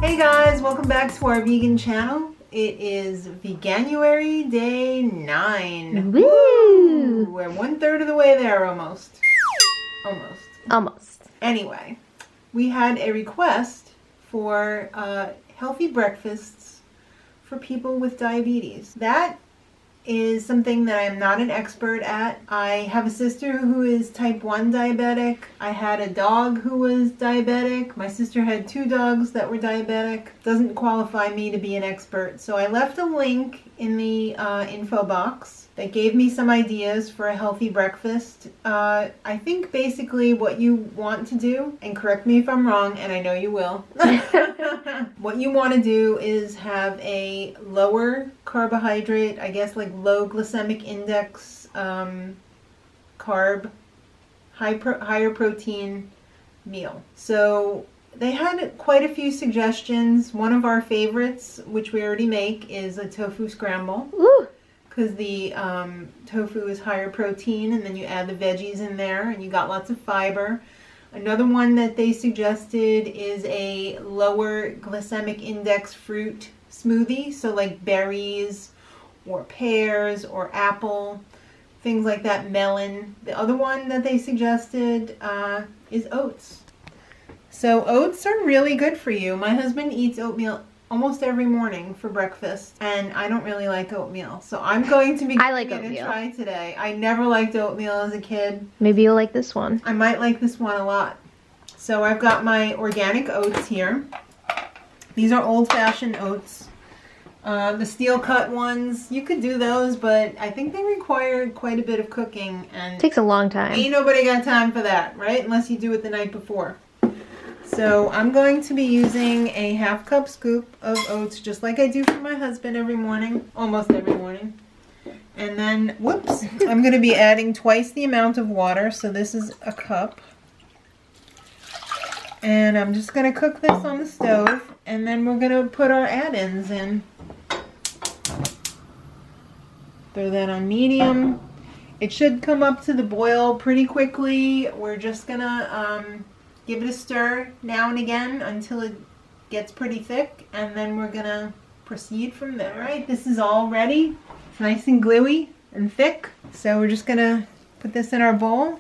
Hey guys, welcome back to our vegan channel. It is Veganuary day 9. Woo! We're 1/3 of the way there almost. Almost. Anyway, we had a request for healthy breakfasts for people with diabetes. That is something that I am not an expert at. I have a sister who is type 1 diabetic. I had a dog who was diabetic. My sister had 2 dogs that were diabetic. Doesn't qualify me to be an expert. So I left a link in the info box that gave me some ideas for a healthy breakfast. I think basically what you want to do, and correct me if I'm wrong, and I know you will, what you want to do is have a lower carbohydrate, I guess like low glycemic index carb, higher protein meal. So they had quite a few suggestions. One of our favorites, which we already make, is a tofu scramble. Ooh. Because the tofu is higher protein, and then you add the veggies in there and you got lots of fiber. Another one that they suggested is a lower glycemic index fruit smoothie, so like berries or pears or apple, things like that, melon. The other one that they suggested is oats. So oats are really good for you. My husband eats oatmeal almost every morning for breakfast, and I don't really like oatmeal, so I'm going to be giving it a try today. I never liked oatmeal as a kid. Maybe you'll like this one. I might like this one a lot. So I've got my organic oats here. These are old-fashioned oats. The steel cut ones, you could do those, but I think they require quite a bit of cooking, and it takes a long time. Ain't nobody got time for that, right? Unless you do it the night before. So I'm going to be using a 1/2 cup scoop of oats, just like I do for my husband every morning, almost every morning. And then, whoops, I'm going to be adding twice the amount of water, so this is a cup. And I'm just going to cook this on the stove, and then we're going to put our add-ins in. Throw that on medium. It should come up to the boil pretty quickly. We're just going to give it a stir now and again until it gets pretty thick, and then we're going to proceed from there. All right, this is all ready. It's nice and gluey and thick, so we're just going to put this in our bowl.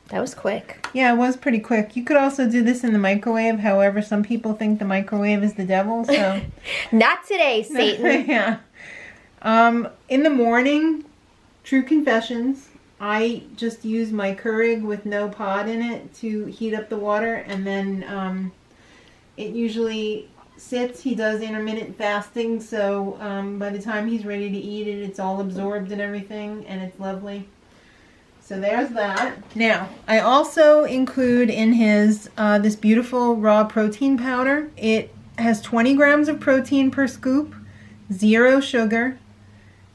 That was quick. Yeah, it was pretty quick. You could also do this in the microwave. However, some people think the microwave is the devil, so... Not today, Satan. Yeah. In the morning, true confessions, I just use my Keurig with no pod in it to heat up the water, and then it usually sits. He does intermittent fasting, so by the time he's ready to eat it, it's all absorbed and everything, and it's lovely. So there's that. Now, I also include in his this beautiful raw protein powder. It has 20 grams of protein per scoop, 0 sugar.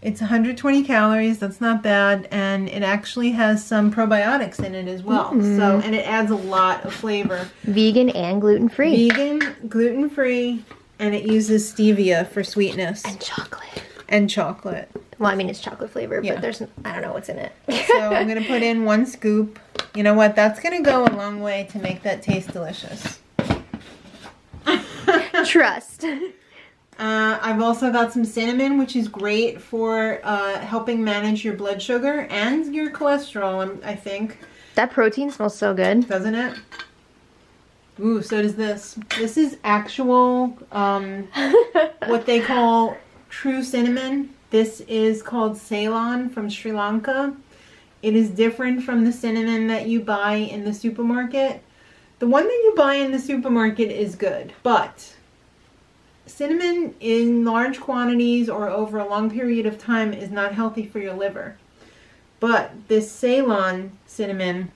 It's 120 calories, that's not bad, and it actually has some probiotics in it as well. So, and it adds a lot of flavor. Vegan and gluten-free. Vegan, gluten-free, and it uses stevia for sweetness. And chocolate. And chocolate. Well, I mean, it's chocolate flavor, Yeah. but there's, I don't know what's in it. So I'm going to put in 1 scoop. You know what? That's going to go a long way to make that taste delicious. Trust. I've also got some cinnamon, which is great for helping manage your blood sugar and your cholesterol, I think. That protein smells so good. Doesn't it? Ooh, so does this. This is actual, what they call true cinnamon. This is called Ceylon from Sri Lanka. It is different from the cinnamon that you buy in the supermarket. The one that you buy in the supermarket is good, but cinnamon in large quantities or over a long period of time is not healthy for your liver. But this Ceylon cinnamon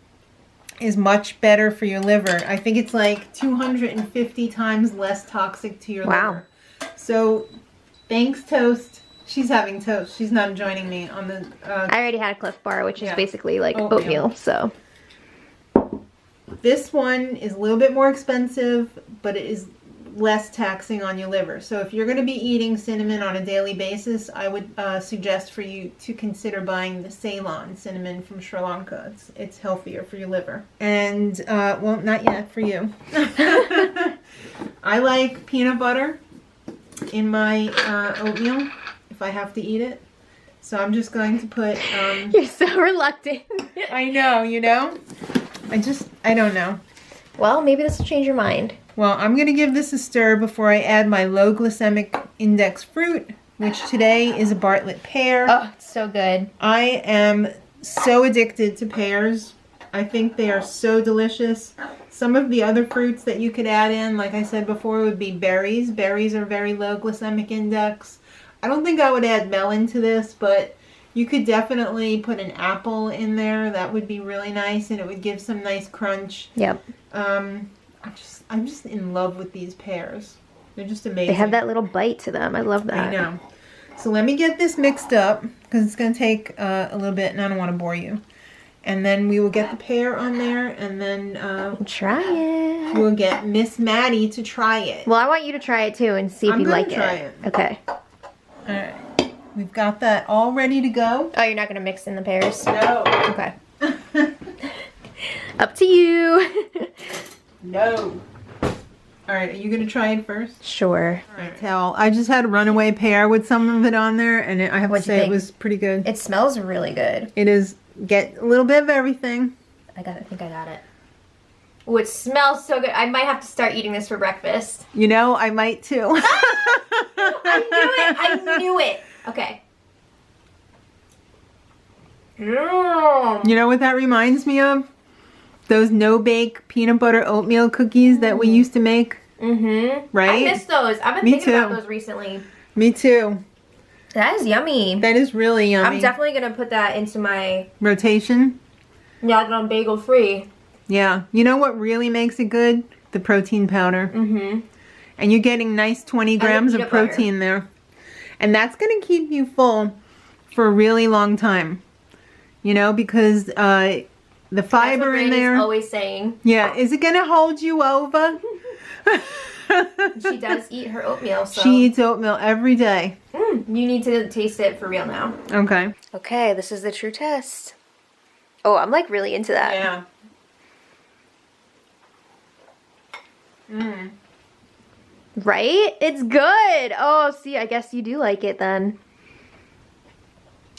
is much better for your liver. I think it's like 250 times less toxic to your liver. So thanks, Toast. She's having toast. She's not joining me on the... I already had a Cliff Bar, which is basically like oatmeal, so... This one is a little bit more expensive, but it is less taxing on your liver. So if you're going to be eating cinnamon on a daily basis, I would suggest for you to consider buying the Ceylon cinnamon from Sri Lanka. It's healthier for your liver. And, well, not yet for you. I like peanut butter in my oatmeal if I have to eat it. So I'm just going to put... You're so reluctant. I know, you know? I don't know. Well, maybe this will change your mind. Well, I'm going to give this a stir before I add my low glycemic index fruit, which today is a Bartlett pear. Oh, it's so good. I am so addicted to pears. I think they are so delicious. Some of the other fruits that you could add in, like I said before, would be berries. Berries are very low glycemic index. I don't think I would add melon to this, but you could definitely put an apple in there. That would be really nice, and it would give some nice crunch. Yep. I'm just in love with these pears. They're just amazing. They have that little bite to them. I love that. I know. So let me get this mixed up because it's going to take a little bit, and I don't want to bore you. And then we will get the pear on there, and then try it. We'll get Miss Maddie to try it. Well, I want you to try it too and see if you like it. I'm going to try it. Okay. All right. We've got that all ready to go. Oh, you're not going to mix in the pears? No. Okay. Up to you. No. All right, are you going to try it first? Sure. All right, tell. I just had a runaway pear with some of it on there, and I have to say it was pretty good. It smells really good. It is. Get a little bit of everything. I think I got it. Oh, it smells so good. I might have to start eating this for breakfast. You know, I might too. I knew it. Okay. You know what that reminds me of? Those no-bake peanut butter oatmeal cookies that we used to make. Mm-hmm. Right? I miss those. I've been thinking about those recently. Me too. That is yummy. That is really yummy. I'm definitely going to put that into my... rotation? Yeah, I'm bagel free. Yeah. You know what really makes it good? The protein powder. Mm-hmm. And you're getting nice 20 grams of protein there. And that's going to keep you full for a really long time. You know, because the fiber in there... That's what always saying. Yeah. Is it going to hold you over? She does eat her oatmeal, so... She eats oatmeal every day. You need to taste it for real now. Okay. Okay, this is the true test. Oh, I'm like really into that. Yeah. Mmm. Right? It's good. Oh, see, I guess you do like it then.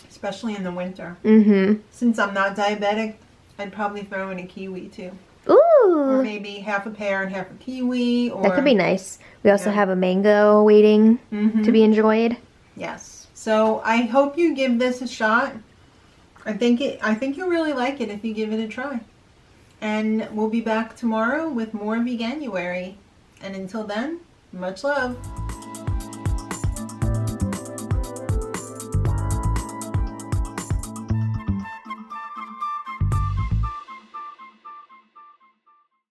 Especially in the winter. Mm-hmm. Since I'm not diabetic, I'd probably throw in a kiwi too. Ooh. Or maybe half a pear and half a kiwi. Or... That could be nice. We also have a mango waiting to be enjoyed. Yes. So I hope you give this a shot. I think you'll really like it if you give it a try. And we'll be back tomorrow with more Veganuary. And until then, much love.